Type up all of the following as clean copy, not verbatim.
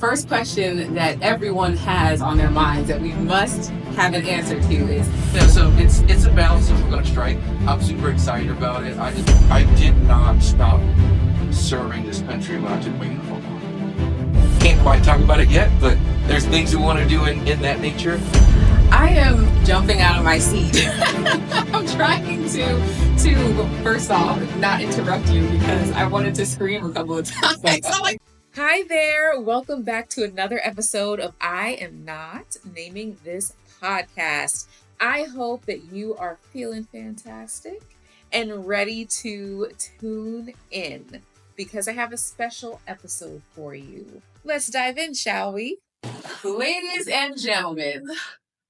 first question that everyone has on their minds that we must have an answer to is, So it's a balance that we're going to strike. I'm super excited about it. I did not stop serving this country when I took my uniform on. Can't quite talk about it yet, but there's things we want to do in that nature. I am jumping out of my seat. I'm trying to first off not interrupt you because I wanted to scream a couple of times. Hi there, welcome back to another episode of I Am Not Naming This Podcast. I hope that you are feeling fantastic and ready to tune in because I have a special episode for you. Let's dive in, shall we? Ladies and gentlemen,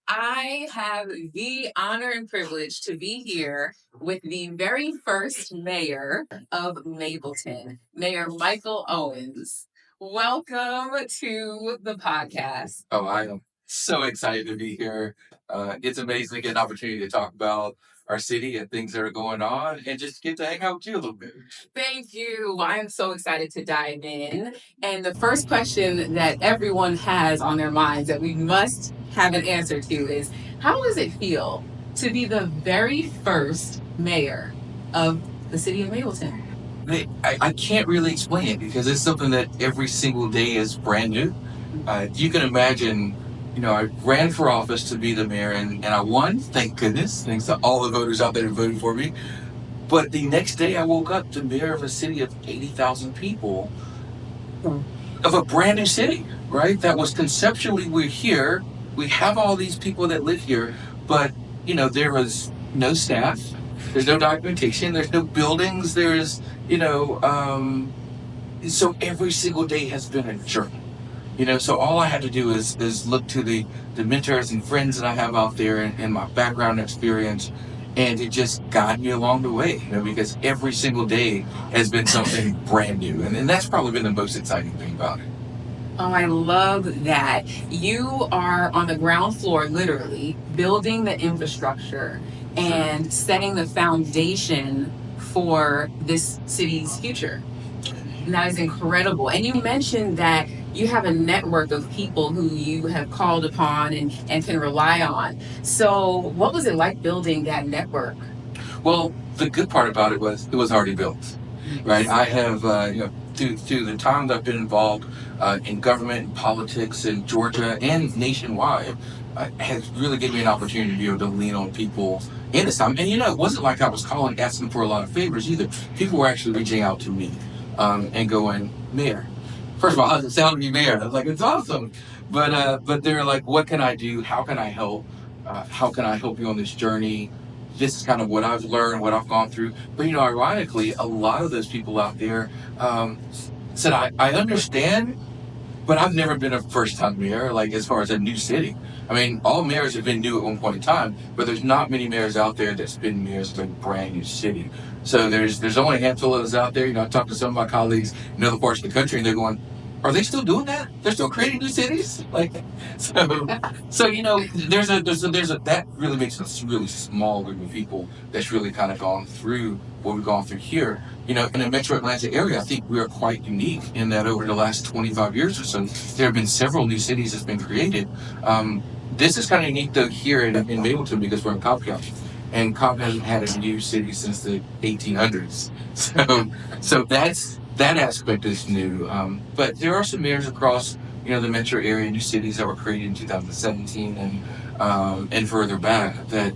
I have the honor and privilege to be here with the very first mayor of Mableton, Mayor Michael Owens. Welcome to the podcast. Oh, I am so excited to be here. It's amazing to get an opportunity to talk about our city and things that are going on and just get to hang out with you a little bit. Thank you. I'm so excited to dive in. And the first question that everyone has on their minds that we must have an answer to is, how does it feel to be the very first mayor of the city of Mableton? I can't really explain it because it's something that every single day is brand new. You can imagine, I ran for office to be the mayor and I won, thank goodness, thanks to all the voters out there who voted for me. But the next day I woke up the mayor of a city of 80,000 people, of a brand new city, right? That was conceptually, we're here, we have all these people that live here, but, there was no staff, there's no documentation, there's no buildings, so every single day has been a journey. So all I had to do is look to the mentors and friends that I have out there and my background experience, and it just guided me along the way, because every single day has been something brand new. And that's probably been the most exciting thing about it. Oh, I love that. You are on the ground floor, literally, building the infrastructure and setting the foundation for this city's future. And that is incredible. And you mentioned that you have a network of people who you have called upon and can rely on. So what was it like building that network? Well, the good part about it was already built, right? I have, through the time that I've been involved in government and politics in Georgia and nationwide, has really given me an opportunity to be able to lean on people in this time. And, it wasn't like I was calling, asking for a lot of favors either. People were actually reaching out to me and going, Mayor. First of all, how's it sound to be mayor? I was like, it's awesome. But they're like, what can I do? How can I help? How can I help you on this journey? This is kind of what I've learned, what I've gone through. But, ironically, a lot of those people out there said, I understand, but I've never been a first-time mayor, like as far as a new city. I mean, all mayors have been new at one point in time, but there's not many mayors out there that's been mayors of a brand new city. So there's only a handful of us out there. I talked to some of my colleagues in other parts of the country, and they're going, are they still doing that? They're still creating new cities? So there's a that really makes us a really small group of people that's really kind of gone through what we've gone through here. In the Metro Atlanta area, I think we are quite unique in that over the last 25 years or so, there have been several new cities that's been created. This is kind of unique though here in Mableton because we're in Cobb County. And Cobb hasn't had a new city since the 1800s. So that aspect is new. But there are some mayors across, the metro area, new cities that were created in 2017 and further back that,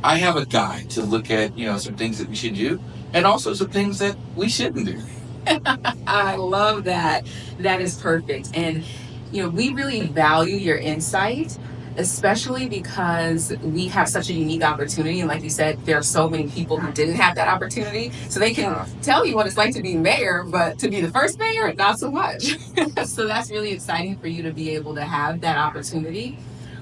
I have a guide to look at, some things that we should do and also some things that we shouldn't do. I love that. That is perfect. And, we really value your insight, especially because we have such a unique opportunity. And like you said, there are so many people who didn't have that opportunity. So they can tell you what it's like to be mayor, but to be the first mayor, not so much. So that's really exciting for you to be able to have that opportunity.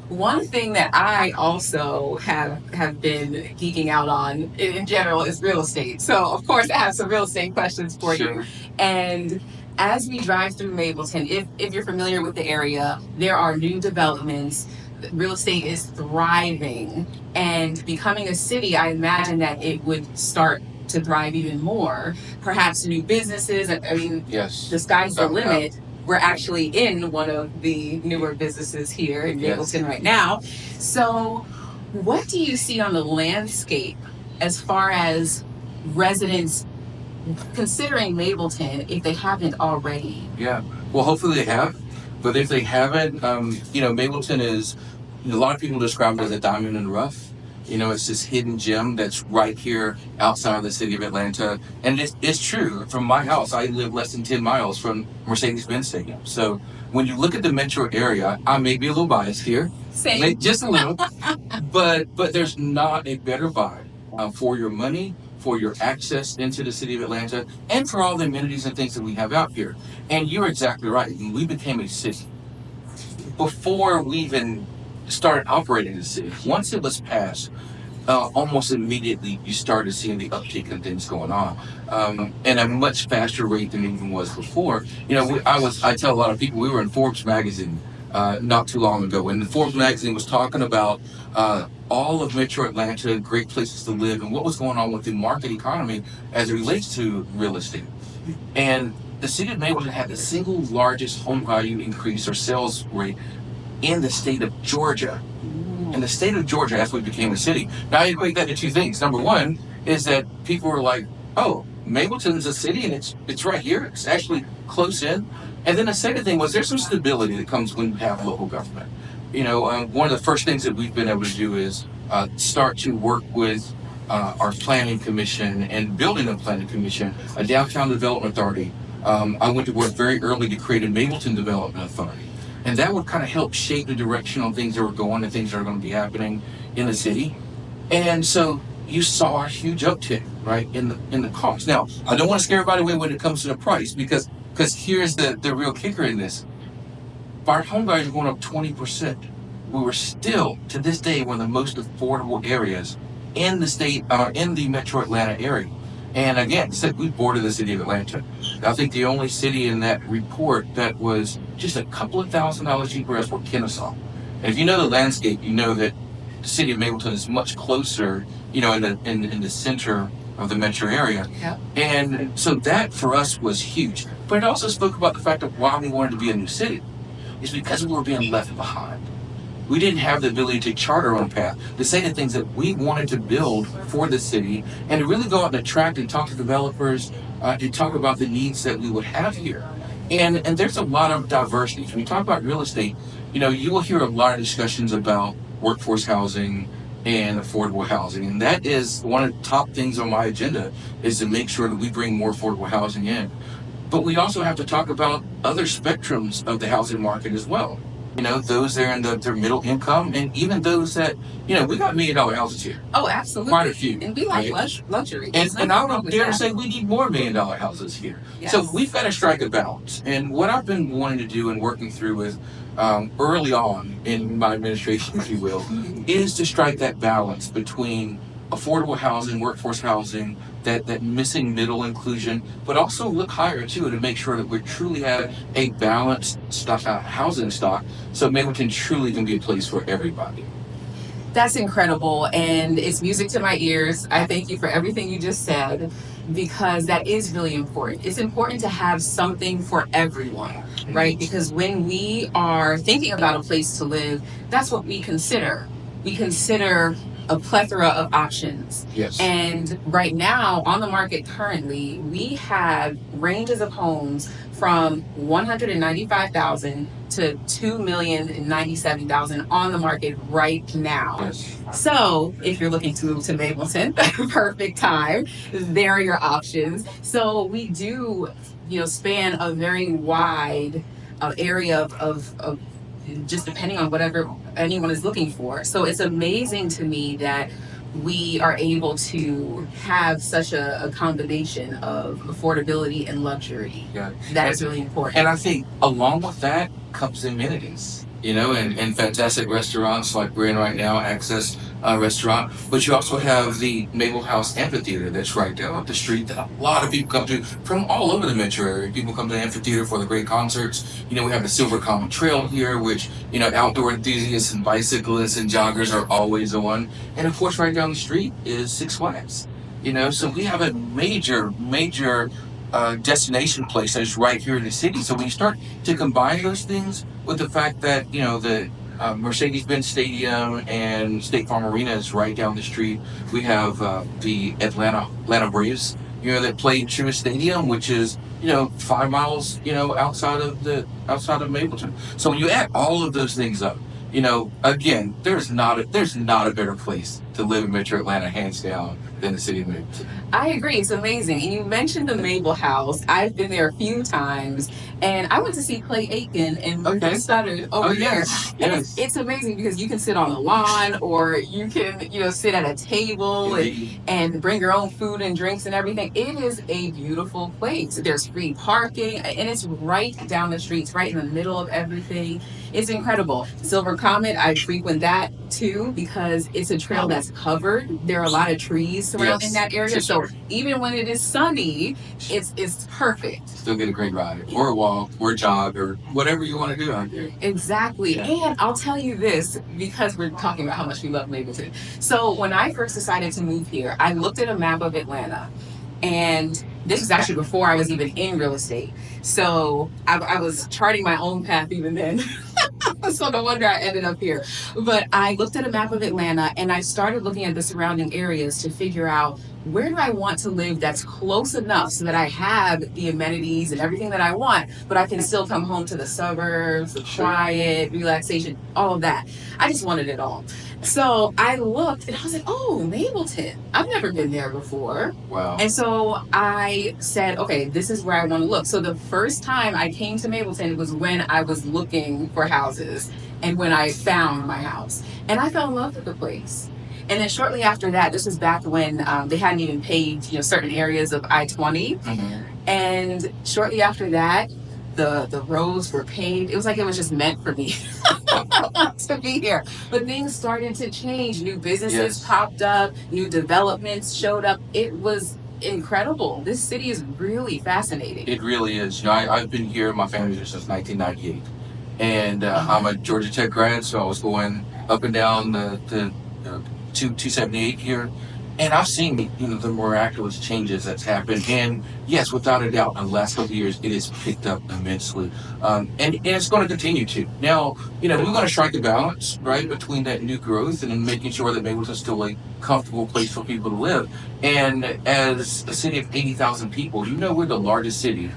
One thing that I also have been geeking out on in general is real estate. So of course I have some real estate questions for you. And as we drive through Mableton, if you're familiar with the area, there are new developments. Real estate is thriving, and becoming a city, I imagine that it would start to thrive even more. Perhaps new businesses. I mean, yes, the sky's the limit. we're actually in one of the newer businesses here in Mableton right now. So, what do you see on the landscape as far as residents considering Mableton if they haven't already? Yeah. Well, hopefully they have. But if they haven't, Mableton is, a lot of people describe it as a diamond in the rough. It's this hidden gem that's right here outside of the city of Atlanta. And it's true. From my house, I live less than 10 miles from Mercedes-Benz Stadium. So when you look at the metro area, I may be a little biased here. Same. Just a little. But there's not a better vibe for your money, for your access into the city of Atlanta, and for all the amenities and things that we have out here. And you're exactly right. We became a city before we even started operating the city. Once it was passed, almost immediately you started seeing the uptick in things going on, and a much faster rate than it even was before. I tell a lot of people we were in Forbes magazine not too long ago, and the Forbes magazine was talking about all of Metro Atlanta, great places to live, and what was going on with the market economy as it relates to real estate. And the city of Mableton had the single largest home value increase or sales rate in the state of Georgia. In the state of Georgia, as we became a city. Now, I equate that to two things. Number one is that people were like, oh, Mableton's a city and it's right here. It's actually close in. And then the second thing was there's some stability that comes when you have local government. One of the first things that we've been able to do is start to work with our planning commission and building a planning commission, a downtown development authority. I went to work very early to create a Mableton Development Authority. And that would kind of help shape the direction on things that were going and things that are going to be happening in the city. And so you saw a huge uptick, right, in the cost. Now, I don't want to scare everybody away when it comes to the price because here's the real kicker in this. Our home values are going up 20%. We were still, to this day, one of the most affordable areas in the state, in the Metro Atlanta area. And again, we border the city of Atlanta. I think the only city in that report that was just a couple of $1,000s cheaper is for Kennesaw. And if you know the landscape, you know that the city of Mableton is much closer, in the center of the metro area. Yep. And so that for us was huge. But it also spoke about the fact of why we wanted to be a new city. It's because we were being left behind. We didn't have the ability to chart our own path, to say the things that we wanted to build for the city, and to really go out and attract and talk to developers, and talk about the needs that we would have here. And there's a lot of diversity. When you talk about real estate, you will hear a lot of discussions about workforce housing and affordable housing. And that is one of the top things on my agenda, is to make sure that we bring more affordable housing in. But we also have to talk about other spectrums of the housing market as well. Those that are in their middle income, and even those that, we got $1 million houses here. Oh, absolutely. Quite a few. And we like luxury. And I would dare to say we need more $1 million houses here. Yes. So we've got to strike a balance. And what I've been wanting to do and working through with early on in my administration, if you will, is to strike that balance between affordable housing, workforce housing, that missing middle inclusion, but also look higher too to make sure that we truly have a balanced housing stock, so Mableton truly can be a place for everybody. That's incredible, and it's music to my ears. I thank you for everything you just said, because that is really important. It's important to have something for everyone, right? Because when we are thinking about a place to live, that's what we consider. We consider a plethora of options. Yes. And right now on the market currently, we have ranges of homes from $195,000 to $2,097,000 on the market right now. Yes. So if you're looking to move to Mableton, perfect time. There are your options. So we do, span a very wide area of just depending on whatever anyone is looking for. So it's amazing to me that we are able to have such a combination of affordability and luxury. Yeah. That is really important. And I think along with that comes amenities, and fantastic restaurants like we're in right now, Access Restaurant. But you also have the Maple House Amphitheater that's right down up the street that a lot of people come to from all over the metro area. People come to the amphitheater for the great concerts. We have the Silver Common Trail here, which, outdoor enthusiasts and bicyclists and joggers are always on. And of course, right down the street is Six Flags. So we have a major destination place that's right here in the city. So when you start to combine those things with the fact that the Mercedes-Benz Stadium and State Farm Arena is right down the street, we have the Atlanta Braves, that play in Truist Stadium, which is 5 miles outside of Mableton. So when you add all of those things up, again, there's not a better place to live in Metro Atlanta, hands down, than the city of Mableton. I agree. It's amazing. And you mentioned the Mabel House. I've been there a few times, and I went to see Clay Aiken and Okay. Sutter over there. Yes, And yes. it's amazing because you can sit on the lawn, or you can, sit at a table Indeed. and bring your own food and drinks and everything. It is a beautiful place. There's free parking, and it's right down the street. It's right in the middle of everything. It's incredible. Silver Comet, I frequent that too because it's a trail that's covered. There are a lot of trees surrounding Yes, that area. for So sure. even when it is sunny, it's perfect. Still get a great ride, or a walk, or a jog, or whatever you want to do out there. Exactly. Yeah. And I'll tell you this because we're talking about how much we love Mableton. So when I first decided to move here, I looked at a map of Atlanta. And this was actually before I was even in real estate. So I was charting my own path even then. So no wonder I ended up here. But I looked at a map of Atlanta and I started looking at the surrounding areas to figure out where do I want to live that's close enough so that I have the amenities and everything that I want, but I can still come home to the suburbs, the quiet, relaxation, all of that. I just wanted it all. So I looked and I was like, oh, Mableton. I've never been there before. Wow. And so I said, okay, this is where I want to look. So the first time I came to Mableton was when I was looking for houses and when I found my house. And I fell in love with the place. And then shortly after that, this was back when they hadn't even paved, certain areas of I-20. Mhm. And shortly after that, the roads were paved. It was like it was just meant for me to be here. But things started to change. New businesses Yes. popped up, new developments showed up. It was incredible. This city is really fascinating. It really is. I've been here, my family's here since 1998. And I'm a Georgia Tech grad, so I was going up and down the 278 here. And I've seen, the miraculous changes that's happened. And yes, without a doubt, in the last couple of years, it has picked up immensely. And it's going to continue to. Now, we're going to strike a balance, right, between that new growth and then making sure that Mableton's still a comfortable place for people to live. And as a city of 80,000 people, we're the largest city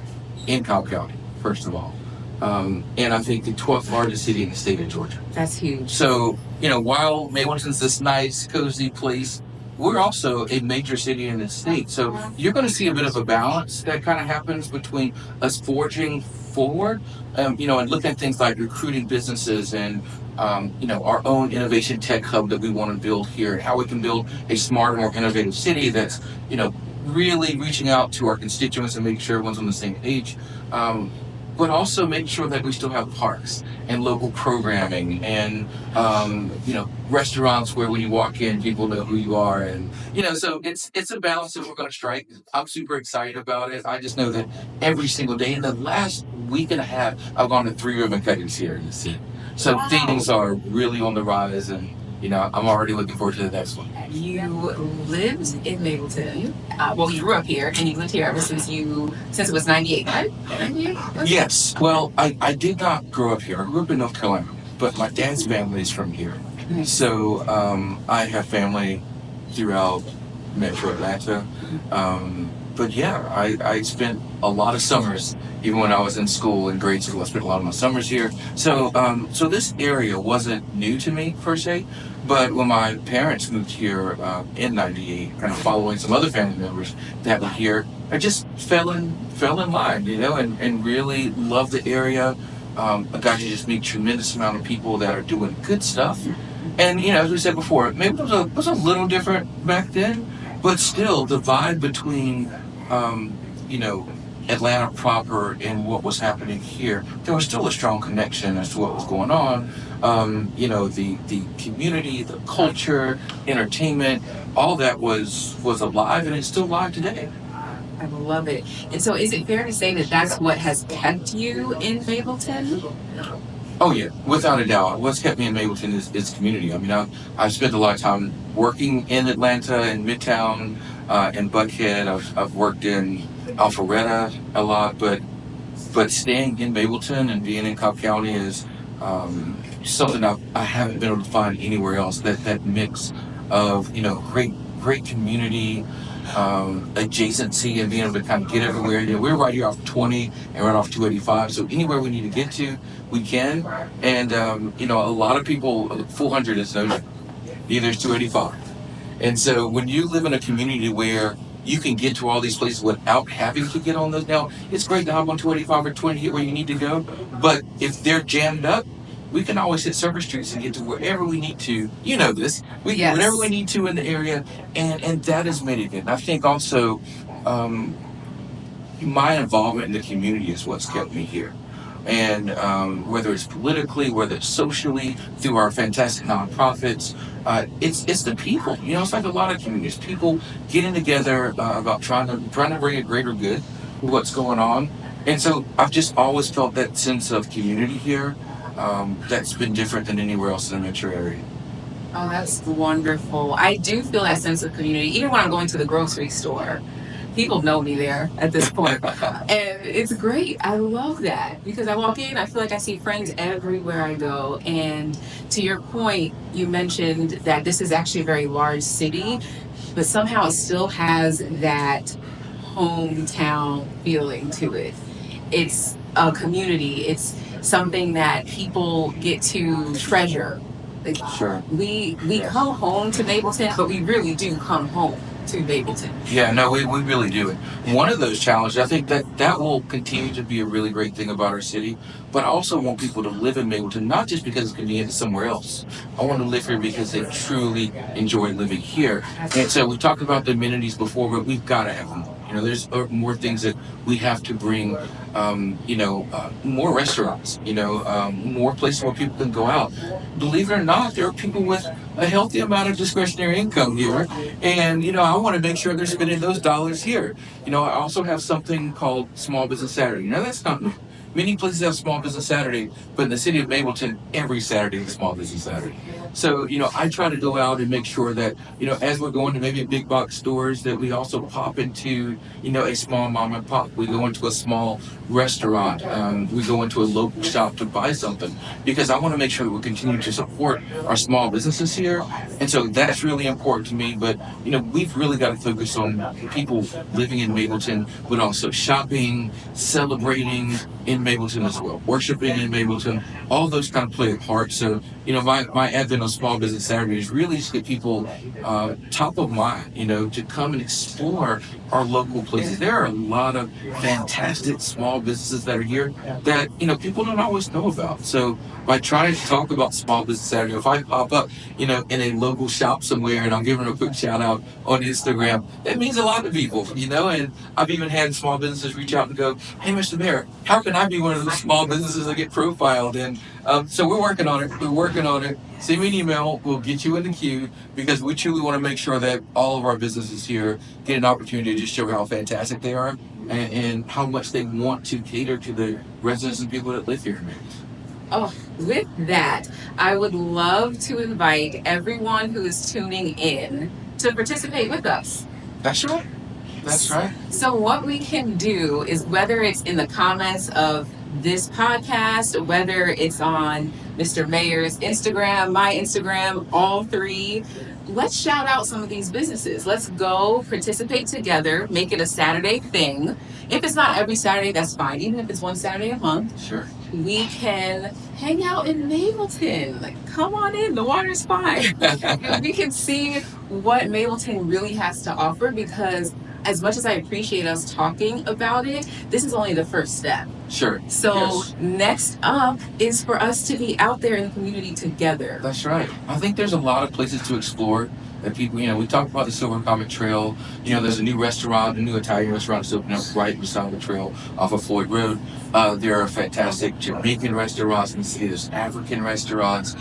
in Cobb County, first of all. And I think the 12th largest city in the state of Georgia. That's huge. So, while Mableton's this nice, cozy place, we're also a major city in the state. So you're going to see a bit of a balance that kind of happens between us forging forward, and looking at things like recruiting businesses and, our own innovation tech hub that we want to build here, and how we can build a smarter, more innovative city that's, really reaching out to our constituents and making sure everyone's on the same page. But also make sure that we still have parks and local programming and restaurants where when you walk in, people know who you are, and so it's a balance that we're going to strike. I'm super excited about it. I just know that every single day in the last week and a half, I've gone to 3 ribbon cuttings here in the city. So Wow. things are really on the rise, and I'm already looking forward to the next one. You lived in Mableton. Well, you grew up here, and you lived here ever since it was 98, right? 98? Yes. Well, I did not grow up here. I grew up in North Carolina, but my dad's family is from here. Nice. So I have family throughout Metro Atlanta. But yeah, I spent a lot of summers, even when I was in school, in grade school. I spent a lot of my summers here. So so this area wasn't new to me per se. But when my parents moved here in '98, kind of following some other family members that were here, I just fell in line, and really loved the area. I got to just meet a tremendous amount of people that are doing good stuff. And as we said before, maybe it was a little different back then, but still the vibe between Atlanta proper and what was happening here, there was still a strong connection as to what was going on. The community, the culture, entertainment, all that was alive, and it's still alive today. I love it. And so is it fair to say that that's what has kept you in Mableton? Oh yeah, without a doubt. What's kept me in Mableton is community. I mean, I've spent a lot of time working in Atlanta and Midtown, in Buckhead. I've worked in Alpharetta a lot, but staying in Mableton and being in Cobb County is something I haven't been able to find anywhere else. That mix of great community, adjacency, and being able to kind of get everywhere. We're right here off 20 and right off 285, so anywhere we need to get to, we can. And a lot of people, 400 is no, neither is 285. And so when you live in a community where you can get to all these places without having to get on those, now it's great to hop on 285 or 20 to get where you need to go, but if they're jammed up, we can always hit surface streets and get to wherever we need to. You know this. We can whatever we need to in the area, and that has made it good. And I think also my involvement in the community is what's kept me here. And whether it's politically, whether it's socially, through our fantastic nonprofits, it's the people. It's like a lot of communities, people getting together about trying to bring a greater good to what's going on. And so I've just always felt that sense of community here that's been different than anywhere else in the metro area. Oh, that's wonderful. I do feel that sense of community, even when I'm going to the grocery store. People know me there at this point. And it's great. I love that because I walk in, I feel like I see friends everywhere I go. And to your point, you mentioned that this is actually a very large city, but somehow it still has that hometown feeling to it. It's a community, it's something that people get to treasure. Like, Sure. we come home to Mableton, but we really do come home to Mableton. Yeah, no, we really do. And one of those challenges, I think that will continue to be a really great thing about our city, but I also want people to live in Mableton, not just because it's convenient to somewhere else. I want to live here because they truly enjoy living here. And so we talked about the amenities before, but we've got to have more. There's more things that we have to bring, more restaurants, more places where people can go out. Believe it or not, there are people with a healthy amount of discretionary income here. And, I want to make sure they're spending those dollars here. I also have something called Small Business Saturday. That's not new. Many places have Small Business Saturday, but in the city of Mableton, every Saturday is Small Business Saturday. So, I try to go out and make sure that, as we're going to maybe big box stores, that we also pop into, a small mom and pop. We go into a small restaurant. We go into a local shop to buy something because I want to make sure that we continue to support our small businesses here. And so that's really important to me. But, we've really got to focus on people living in Mableton, but also shopping, celebrating in Mableton as well, worshiping in Mableton. All those kind of play a part. So, my advent on Small Business Saturday is really to get people top of mind, to come and explore our local places. There are a lot of fantastic small businesses that are here that, people don't always know about. So by trying to talk about Small Business Saturday, if I pop up, in a local shop somewhere and I'm giving a quick shout out on Instagram, that means a lot to people, and I've even had small businesses reach out and go, hey, Mr. Mayor, how can I be one of those small businesses that get profiled? And so we're working on it. Send me an email. We'll get you in the queue because we truly want to make sure that all of our businesses here get an opportunity to just show how fantastic they are and how much they want to cater to the residents and people that live here. Oh, with that, I would love to invite everyone who is tuning in to participate with us. That's right. That's right. So what we can do is, whether it's in the comments of this podcast, whether it's on Mr. Mayor's Instagram, my Instagram, all three, let's shout out some of these businesses. Let's go participate together, make it a Saturday thing. If it's not every Saturday, that's fine. Even if it's one Saturday a month, Sure. We can hang out in Mableton. Like, come on in, the water's fine. We can see what Mableton really has to offer, because as much as I appreciate us talking about it, this is only the first step. Sure. So yes. Next up is for us to be out there in the community together. That's right. I think there's a lot of places to explore that people, we talked about the Silver Comet Trail. There's a new restaurant, a new Italian restaurant that's opening up right beside the trail off of Floyd Road. There are fantastic Jamaican restaurants in the city. There's African restaurants.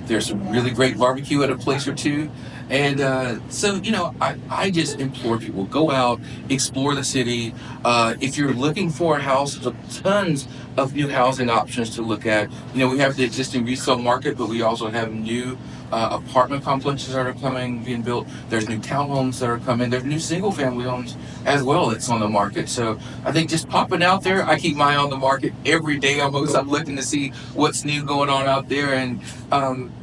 There's some really great barbecue at a place or two. And I just implore people, go out, explore the city. If you're looking for a house, there's tons of new housing options to look at. We have the existing resale market, but we also have new apartment complexes that are being built. There's new townhomes that are coming. There's new single family homes as well that's on the market. So I think just popping out there, I keep my eye on the market every day almost. I'm looking to see what's new going on out there. And,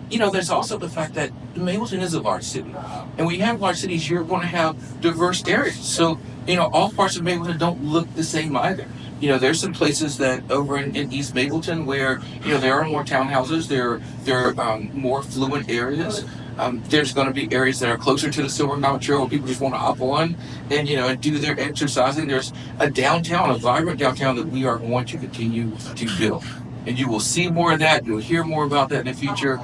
there's also the fact that Mableton is a large city. And when you have large cities, you're going to have diverse areas. So, all parts of Mableton don't look the same either. There's some places that over in East Mableton where, there are more townhouses, there are more fluent areas. There's going to be areas that are closer to the Silver Mountain Trail where people just want to hop on and do their exercising. There's a downtown, a vibrant downtown that we are going to continue to build. And you will see more of that. You'll hear more about that in the future.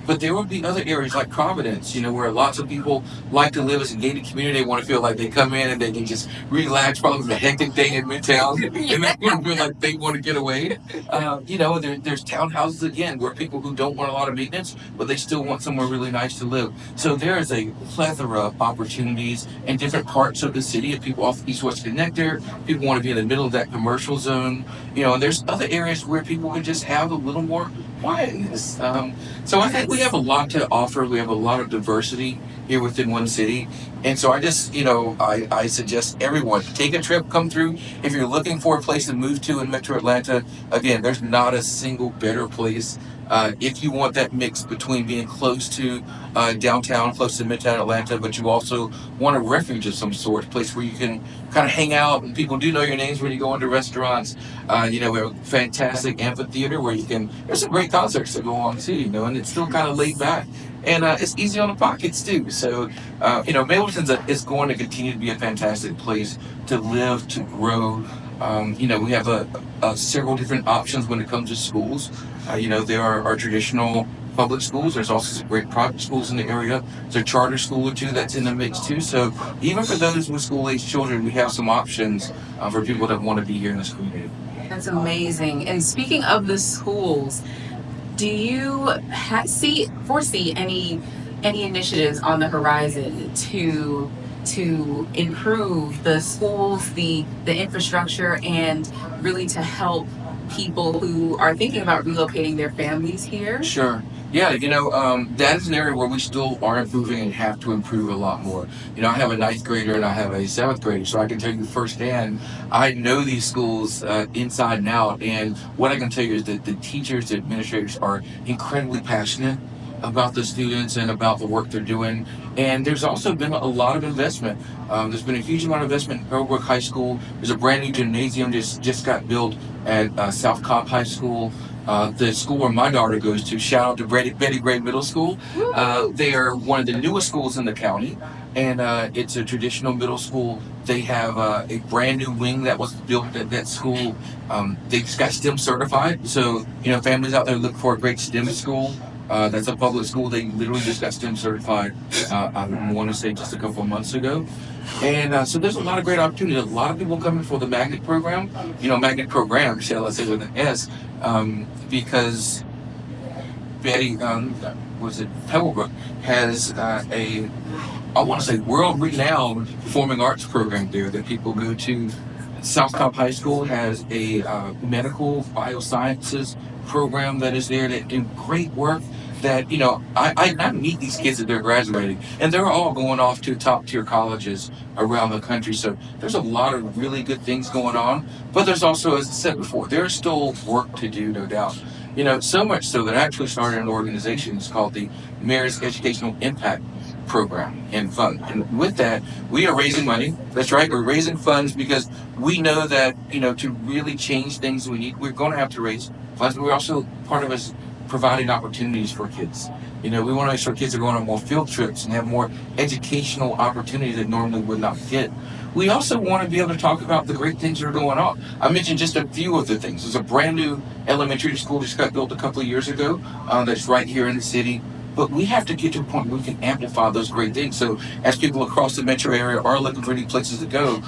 But there will be other areas like Providence, where lots of people like to live as a gated community. They want to feel like they come in and they can just relax from the hectic day in Midtown, and they want to feel like they want to get away. There's townhouses again where people who don't want a lot of maintenance, but they still want somewhere really nice to live. So there is a plethora of opportunities in different parts of the city. If people off East-West Connector, people want to be in the middle of that commercial zone, and there's other areas where people can just have a little more quietness. So I think we have a lot to offer. We have a lot of diversity here within one city. And so I just, I suggest everyone take a trip, come through. If you're looking for a place to move to in Metro Atlanta, again, there's not a single better place. If you want that mix between being close to downtown, close to Midtown Atlanta, but you also want a refuge of some sort, a place where you can kind of hang out and people do know your names when you go into restaurants. We have a fantastic amphitheater where there's some great concerts that go on too, and it's still kind of laid back. And it's easy on the pockets too. So, Mableton is going to continue to be a fantastic place to live, to grow. We have several different options when it comes to schools. There are our traditional public schools. There's also some great private schools in the area. There's a charter school or two that's in the mix too. So even for those with school-age children, we have some options for people that want to be here in this community. That's amazing. And speaking of the schools, do you foresee any initiatives on the horizon to improve the schools, the infrastructure, and really to help people who are thinking about relocating their families here? Sure. Yeah, that is an area where we still are improving and have to improve a lot more. I have a ninth grader and I have a seventh grader, so I can tell you firsthand, I know these schools inside and out. And what I can tell you is that the teachers, the administrators are incredibly passionate about the students and about the work they're doing. And there's also been a lot of investment. There's been a huge amount of investment in Pearlbrook High School. There's a brand new gymnasium just got built at South Cobb High School. The school where my daughter goes to, shout out to Betty Gray Middle School. They are one of the newest schools in the county, and it's a traditional middle school. They have a brand new wing that was built at that school. They just got STEM certified, so families out there look for a great STEM school. That's a public school. They literally just got STEM certified, I want to say just a couple of months ago. And so there's a lot of great opportunities. A lot of people coming for the magnet program, magnet program, shall I say with an S, because Betty, Pebblebrook has I want to say world-renowned performing arts program there that people go to. South Cobb High School has a medical biosciences program that is there that do great work that, I meet these kids as they're graduating, and they're all going off to top-tier colleges around the country. So there's a lot of really good things going on, but there's also, as I said before, there's still work to do, no doubt. So much so that I actually started an organization. It's called the Mayor's Educational Impact Program and Fund. And with that, we are raising money. That's right, we're raising funds because we know that, to really change things we're going to have to raise funds, but we're also, part of us providing opportunities for kids. We want to make sure kids are going on more field trips and have more educational opportunities that normally would not get. We also want to be able to talk about the great things that are going on. I mentioned just a few of the things. There's a brand new elementary school just got built a couple of years ago that's right here in the city. But we have to get to a point where we can amplify those great things. So as people across the metro area are looking for new places to go,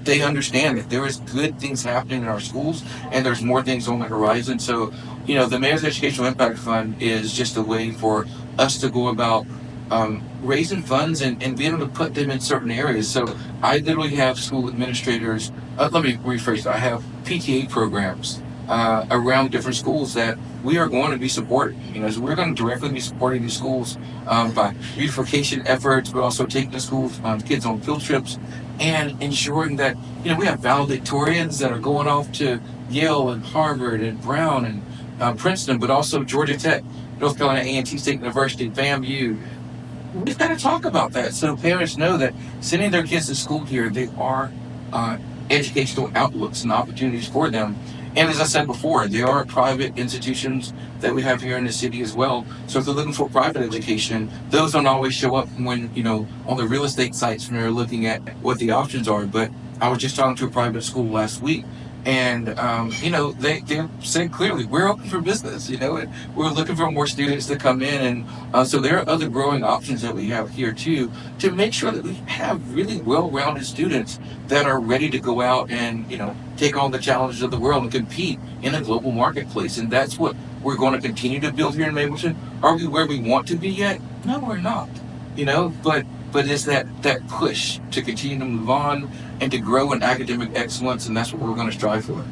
they understand that there is good things happening in our schools and there's more things on the horizon. So, the Mayor's Educational Impact Fund is just a way for us to go about raising funds and being able to put them in certain areas. So I literally have school administrators, let me rephrase that. I have PTA programs around different schools that we are going to be supporting. So we're going to directly be supporting these schools by beautification efforts, but also taking the schools kids on field trips and ensuring that we have valedictorians that are going off to Yale and Harvard and Brown and Princeton, but also Georgia Tech, North Carolina A&T State University, FAMU. We've got to talk about that so parents know that sending their kids to school here, they are uh, educational outlooks and opportunities for them. And as I said before, there are private institutions that we have here in the city as well. So if they're looking for private education, those don't always show up when, on the real estate sites when they're looking at what the options are. But I was just talking to a private school last week. And, they said clearly, we're open for business, and we're looking for more students to come in. And so there are other growing options that we have here too, to make sure that we have really well-rounded students that are ready to go out and, take on the challenges of the world and compete in a global marketplace. And that's what we're going to continue to build here in Mableton. Are we where we want to be yet? No, we're not, but it's that push to continue to move on and to grow in academic excellence. And that's what we're going to strive for.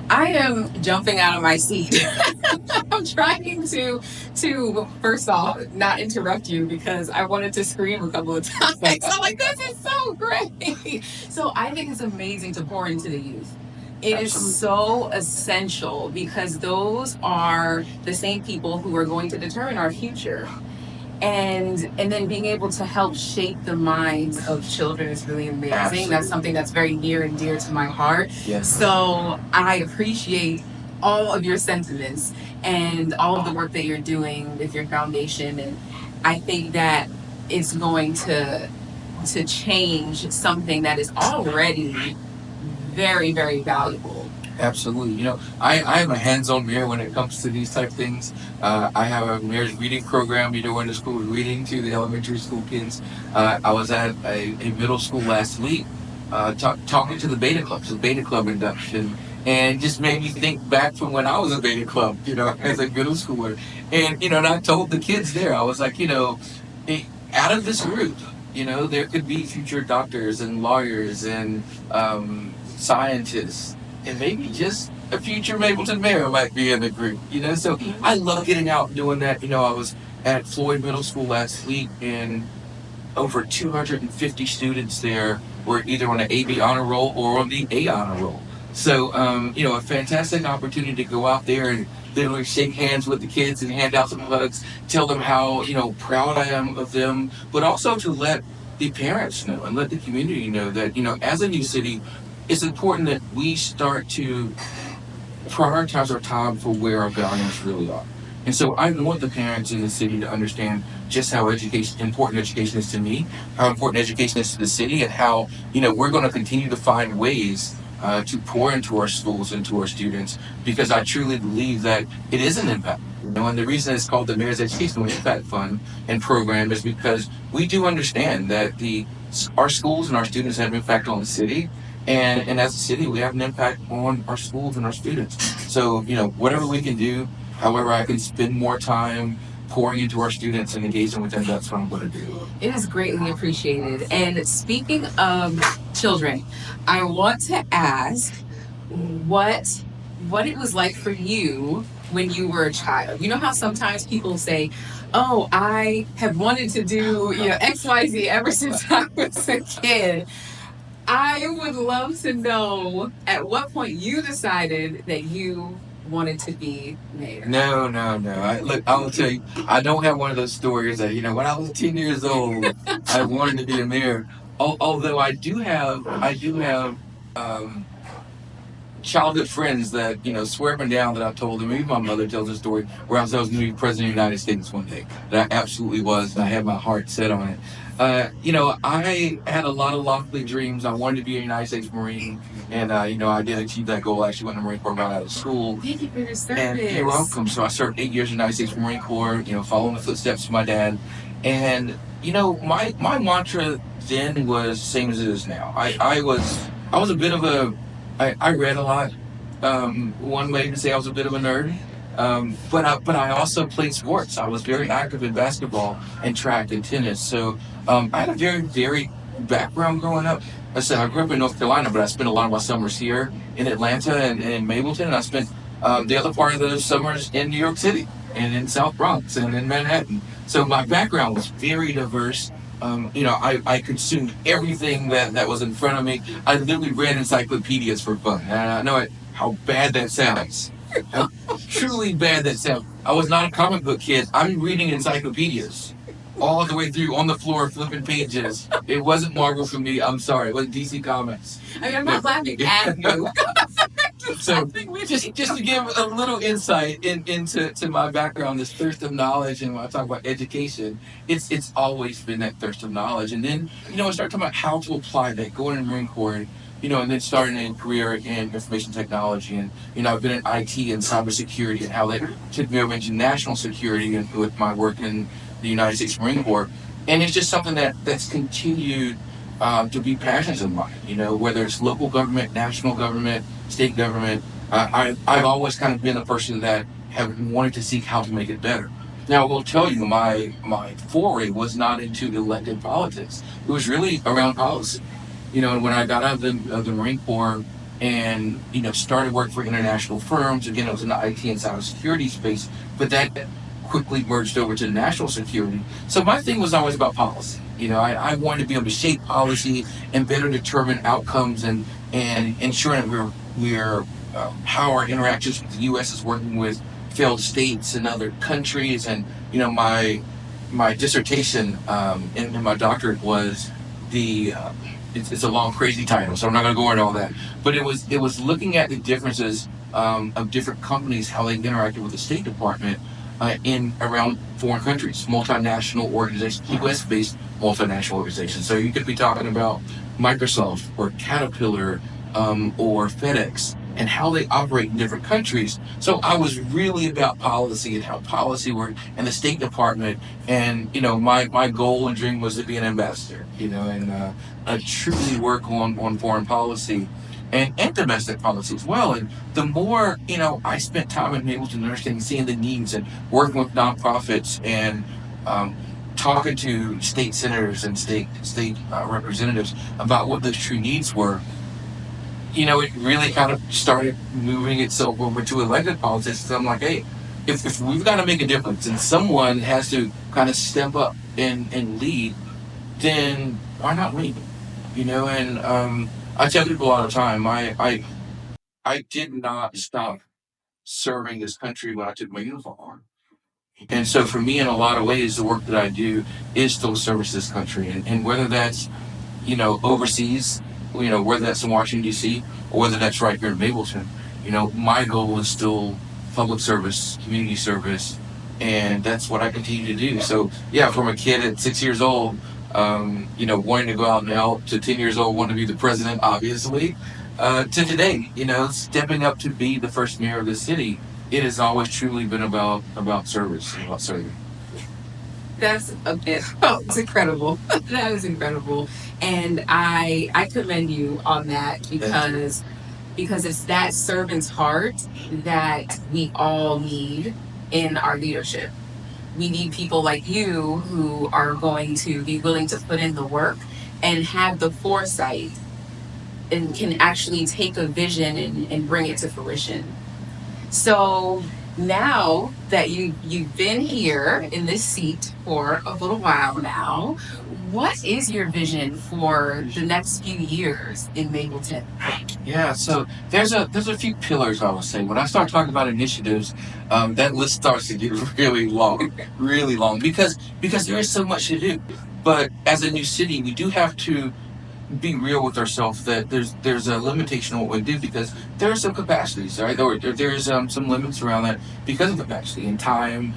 I am jumping out of my seat. I'm trying to first off not interrupt you because I wanted to scream a couple of times. I'm like, this is so great. So I think it's amazing to pour into the youth. It is so essential because those are the same people who are going to determine our future. And then being able to help shape the minds of children is really amazing. Absolutely. That's something that's very near and dear to my heart. Yes. So I appreciate all of your sentiments and all of the work that you're doing with your foundation. And I think that it's going to change something that is already very, very valuable. Absolutely. I am a hands-on mayor when it comes to these type of things. I have a mayor's reading program, in the school reading to the elementary school kids. I was at a middle school last week talking to the Beta Club, the Beta Club induction, and just made me think back from when I was a Beta Club, as a middle schooler. And I told the kids there, I was like, out of this group, there could be future doctors and lawyers and scientists, and maybe just a future Mableton mayor might be in the group, So I love getting out and doing that. I was at Floyd Middle School last week, and over 250 students there were either on the AB honor roll or on the A honor roll. So, a fantastic opportunity to go out there and literally shake hands with the kids and hand out some hugs, tell them how, proud I am of them, but also to let the parents know and let the community know that, as a new city, it's important that we start to prioritize our time for where our values really are. And so I want the parents in the city to understand just how important education is to me, how important education is to the city, and how, we're going to continue to find ways to pour into our schools and to our students, because I truly believe that it is an impact. And the reason it's called the Mayor's Educational Impact Fund and program is because we do understand that our schools and our students have an impact on the city. And as a city, we have an impact on our schools and our students. So, whatever we can do, however I can spend more time pouring into our students and engaging with them, that's what I'm going to do. It is greatly appreciated. And speaking of children, I want to ask what it was like for you when you were a child. You know how sometimes people say, oh, I have wanted to do XYZ ever since I was a kid. I would love to know at what point you decided that you wanted to be mayor. No. I will tell you, I don't have one of those stories that, when I was 10 years old, I wanted to be a mayor. Although I do have childhood friends that, swear me down that I told them. Even my mother tells a story where I was going to be president of the United States one day. That I absolutely was, and I had my heart set on it. I had a lot of lofty dreams. I wanted to be a United States Marine, and I did achieve that goal. I actually went in the Marine Corps right out of school. Thank you for your service. And you're welcome. So I served 8 years in the United States Marine Corps, following the footsteps of my dad. And my mantra then was the same as it is now. I was a bit of I read a lot. One way to say I was a bit of a nerd. But I also played sports. I was very active in basketball and track and tennis. So I had a very varied background growing up. I said I grew up in North Carolina, but I spent a lot of my summers here. in Atlanta and in Mableton, and I spent the other part of those summers in New York City and in South Bronx and in Manhattan. So my background was very diverse. I consumed everything that was in front of me. I literally read encyclopedias for fun. And I know how bad that sounds. How truly bad that sounds. I was not a comic book kid. I'm reading encyclopedias all the way through on the floor, flipping pages. It wasn't Marvel for me. I'm sorry. It was DC Comics. I mean, I'm not laughing at you. So just to give a little insight into my background, this thirst of knowledge, and when I talk about education, it's always been that thirst of knowledge. And then I started talking about how to apply that, going in the Marine Corps, and then starting a career in information technology, and I've been in IT and cybersecurity, and how that took me over into national security, and with my work in the United States Marine Corps, and it's just something that's continued to be passions of mine. Whether it's local government, national government, state government, I've always kind of been a person that have wanted to seek how to make it better. Now, I will tell you, my foray was not into elected politics. It was really around policy. And when I got out of the Marine Corps and started working for international firms, again, it was in the IT and cybersecurity space, but that quickly merged over to national security. So my thing was always about policy. I wanted to be able to shape policy and better determine outcomes and ensuring that we're how our interactions with the U.S. is working with failed states and other countries. And my dissertation in my doctorate was it's a long, crazy title, so I'm not going to go into all that. But it was looking at the differences of different companies, how they interacted with the State Department in around foreign countries, multinational organizations, U.S.-based multinational organizations. So you could be talking about Microsoft or Caterpillar or FedEx, and how they operate in different countries. So I was really about policy and how policy worked and the State Department. And my goal and dream was to be an ambassador. And truly work on foreign policy and domestic policy as well. And the more I spent time in Mableton understanding, seeing the needs, and working with nonprofits, and talking to state senators and state representatives about what those true needs were. It really kind of started moving itself over to elected politics. So I'm like, hey, if we've got to make a difference and someone has to kind of step up and lead, then why not me? And I tell people all the time, I did not stop serving this country when I took my uniform on. And so for me, in a lot of ways, the work that I do is still service this country. And whether that's overseas, whether that's in Washington, D.C., or whether that's right here in Mableton, my goal is still public service, community service, and that's what I continue to do. So, yeah, from a kid at 6 years old, wanting to go out and help, to 10 years old, wanting to be the president, obviously, to today, stepping up to be the first mayor of the city, it has always truly been about service, about serving. It's incredible. That is incredible. And I commend you on that because it's that servant's heart that we all need in our leadership. We need people like you who are going to be willing to put in the work and have the foresight and can actually take a vision and bring it to fruition. So now that you've been here in this seat for a little while now, what is your vision for the next few years in Mableton? Yeah, so there's a few pillars, I would say. When I start talking about initiatives, that list starts to get really long, because there is so much to do. But as a new city, we do have to be real with ourselves that there's a limitation on what we do, because there are some capacities, right? There's some limits around that because of capacity and time.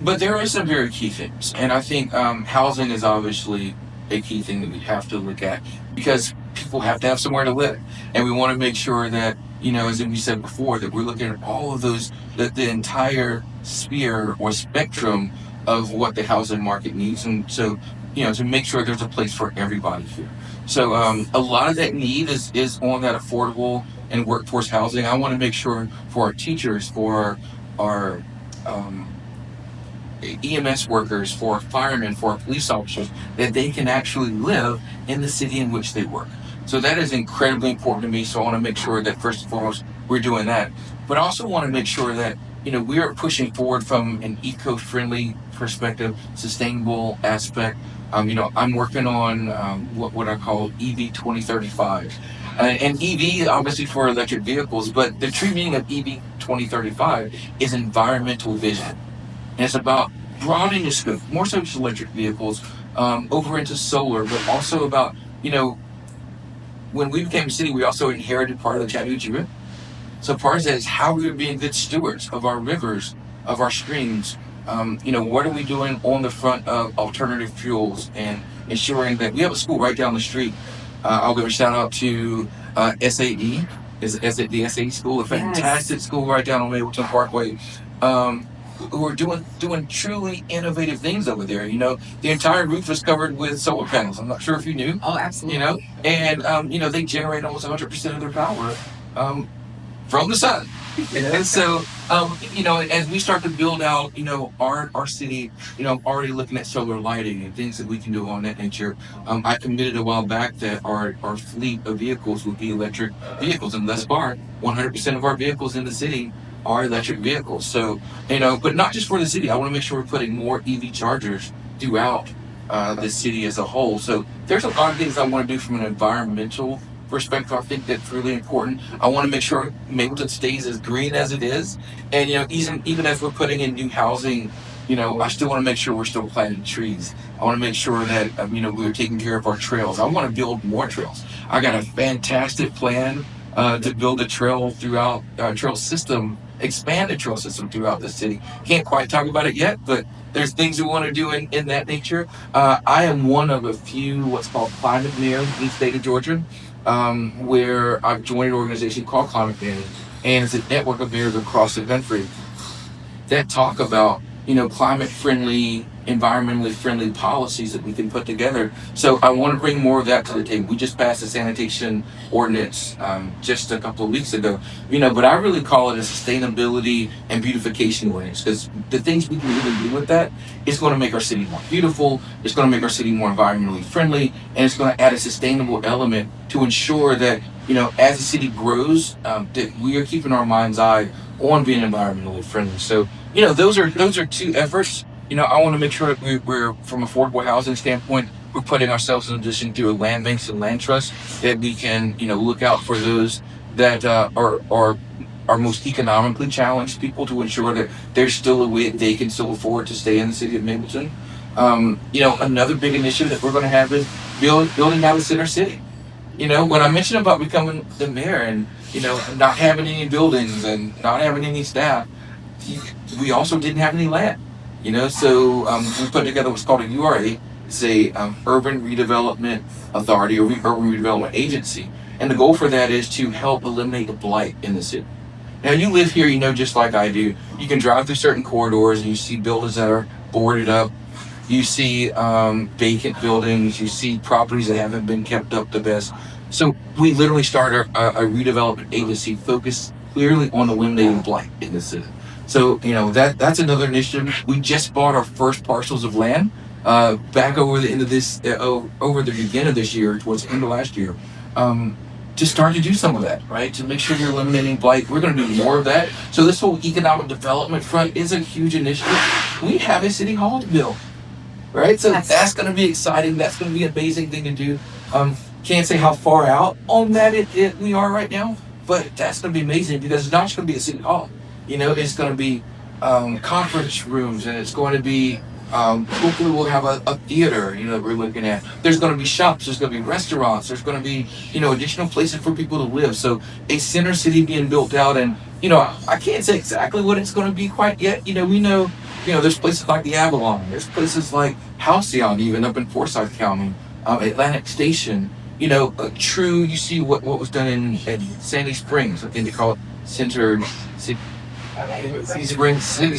But there are some very key things, and I think housing is obviously a key thing that we have to look at, because people have to have somewhere to live, and we want to make sure that as we said before, that we're looking at all of those, the entire sphere or spectrum of what the housing market needs, and so to make sure there's a place for everybody here. So a lot of that need is on that affordable and workforce housing. I want to make sure for our teachers, for our EMS workers, for firemen, for police officers, that they can actually live in the city in which they work. So that is incredibly important to me. So I want to make sure that first and foremost we're doing that, but I also want to make sure that we are pushing forward from an eco-friendly perspective, sustainable aspect. I'm working on what I call EV 2035. And EV, obviously, for electric vehicles, but the true meaning of EV 2035 is environmental vision. And it's about broadening the scope, more so just electric vehicles, over into solar, but also about, when we became a city, we also inherited part of the Chattahoochee River. So part of that is how we are being good stewards of our rivers, of our streams. What are we doing on the front of alternative fuels and ensuring that we have a school right down the street. I'll give a shout out to SAE, the SAE school, a fantastic school right down on Mableton Parkway. Who are doing truly innovative things over there. The entire roof is covered with solar panels. I'm not sure if you knew. Oh, absolutely. And they generate almost 100% of their power from the sun. And so, as we start to build out, our city, I'm already looking at solar lighting and things that we can do on that nature. I committed a while back that our fleet of vehicles would be electric vehicles, and thus far, 100% of our vehicles in the city are electric vehicles. So, but not just for the city. I want to make sure we're putting more EV chargers throughout the city as a whole. So there's a lot of things I want to do from an environmental perspective. I think that's really important. I want to make sure Mableton stays as green as it is, and even as we're putting in new housing, I still want to make sure we're still planting trees. I want to make sure that we're taking care of our trails. I want to build more trails. I got a fantastic plan to build a trail throughout trail system, expand the trail system throughout the city. Can't quite talk about it yet, but there's things we want to do in that nature. I am one of a few what's called climate mayors in the state of Georgia, where I've joined an organization called Climate Mayors, and it's a network of mayors across the country that talk about climate friendly, environmentally friendly policies that we can put together. So I want to bring more of that to the table. We just passed a sanitation ordinance just a couple of weeks ago, but I really call it a sustainability and beautification ordinance, because the things we can really do with that is going to make our city more beautiful, it's going to make our city more environmentally friendly, and it's going to add a sustainable element to ensure that as the city grows, that we are keeping our mind's eye on being environmentally friendly. So those are two efforts. I want to make sure that we're from affordable housing standpoint, we're putting ourselves in a position through a land banks and land trust that we can look out for those that are most economically challenged people, to ensure that there's still a way they can still afford to stay in the city of Mableton. Another big initiative that we're going to have is building out a center city. When I mentioned about becoming the mayor and not having any buildings and not having any staff, we also didn't have any land. So we put together what's called a URA. It's a urban redevelopment authority or urban redevelopment agency, and the goal for that is to help eliminate the blight in the city. Now, you live here, just like I do. You can drive through certain corridors and you see buildings that are boarded up. You see vacant buildings. You see properties that haven't been kept up the best. So we literally started a redevelopment agency focused clearly on eliminating blight in the city. So that's another initiative. We just bought our first parcels of land back over the end of this, over the beginning of this year, towards the end of last year, to start to do some of that, right? To make sure you're eliminating blight. We're going to do more of that. So this whole economic development front is a huge initiative. We have a city hall to build, right? So that's going to be exciting. That's going to be an amazing thing to do. Can't say how far out on that we are right now, but that's going to be amazing, because it's not just going to be a city hall. It's going to be conference rooms, and it's going to be hopefully we'll have a theater, that we're looking at. There's going to be shops, there's going to be restaurants, there's going to be, additional places for people to live. So a center city being built out, and, I can't say exactly what it's going to be quite yet. We know, there's places like the Avalon, there's places like Halcyon, even up in Forsyth County, Atlantic Station, you see what was done in Sandy Springs. I think they call it City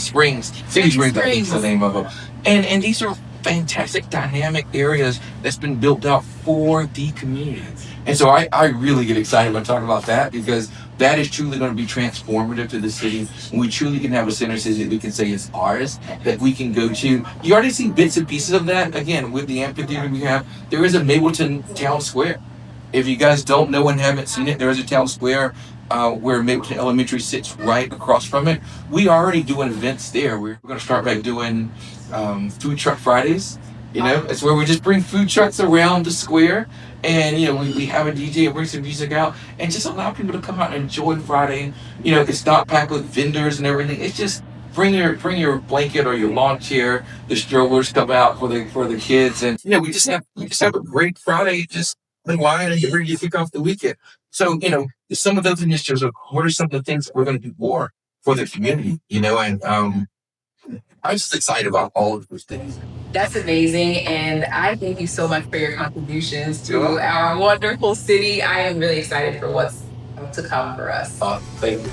Springs, I think is the name of it. And these are fantastic, dynamic areas that's been built out for the community. And so I really get excited when I talk about that, because that is truly going to be transformative to the city. And we truly can have a center city that we can say is ours, that we can go to. You already see bits and pieces of that. Again, with the amphitheater we have, there is a Mableton Town Square. If you guys don't know and haven't seen it, there is a town square where Mableton Elementary sits right across from it. We already doing events there. We're going to start back doing food truck Fridays. You know, it's where we just bring food trucks around the square, and you know we have a DJ and bring some music out, and just allow people to come out and enjoy Friday. You know, it's not packed with vendors and everything. It's just bring your blanket or your lawn chair. The strollers come out for the kids, and you know we just have a great Friday. Just unwind and get ready to kick off the weekend. So you know some of those initiatives are what are some of the things that we're going to do more for the community. You know, and I'm just excited about all of those things. That's amazing. And I thank you so much for your contributions to our wonderful city. I am really excited for what's to come for us. Thank you.